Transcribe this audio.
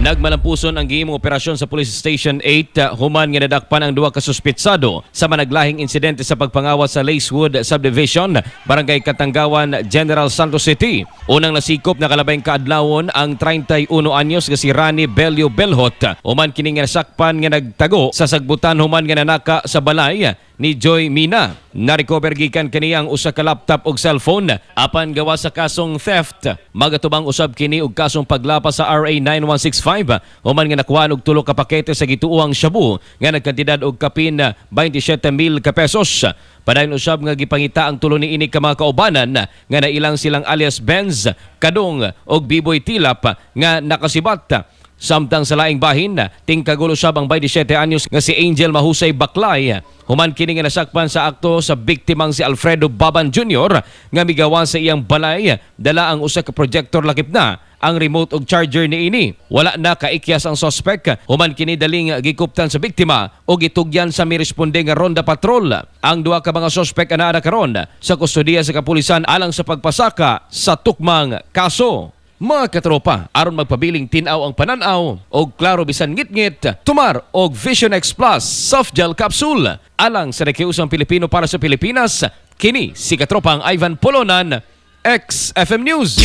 Nagmalampuson ang gihimong operasyon sa Police Station 8 human nga nadakpan ang duha ka suspitsado sa managlahing insidente sa pagpangawa sa Lacewood Subdivision, Barangay Katanggawan, General Santos City. Unang nasikop na kalabayng kaadlawon ang 31 anyos nga si Rani Belio Belhot. Human kini nga nasakpan nga nagtago sa sagbutan human nga nanaka sa balay ni Joy Mina. Na-recover gikan kaniya ang usa ka laptop ug cellphone apan gawa sa kasong theft. Magatubang usab kini og kasong paglapas sa RA 9165 human nga nakuha og tulo ka pakete sa gituohang shabu nga nagkantidad og kapin 27,000 ka pesos. Padayon usab nga gipangita ang tulo ni ini ka mga kaubanan nga nailang silang alias Benz, Kadong og Biboy Tilap nga nakasibat. Samtang sa laing bahin, tingkagulo usab ang 27 anyos nga si Angel Mahusay Baklay. Human kini nga nasakpan sa akto sa biktimang si Alfredo Baban Jr. nga migawan sa iyang balay, dala ang usa ka projector lakip na ang remote ug charger ni ini. Wala na kaikyas ang suspect. Human kini daling gikuptan sa biktima o gitugyan sa miresponde nga ronda patrol. Ang duha ka mga suspect ana karon sa kustodiya sa kapulisan alang sa pagpasaka sa tukmang kaso. Mga katropa, aron magpabiling tinaw ang pananaw og klaro bisan ngit-ngit, tumar og Vision X Plus Soft Gel Capsule alang sa nakiusang Pilipino para sa Pilipinas. Kini si katropang Ivan Polonan, XFM News.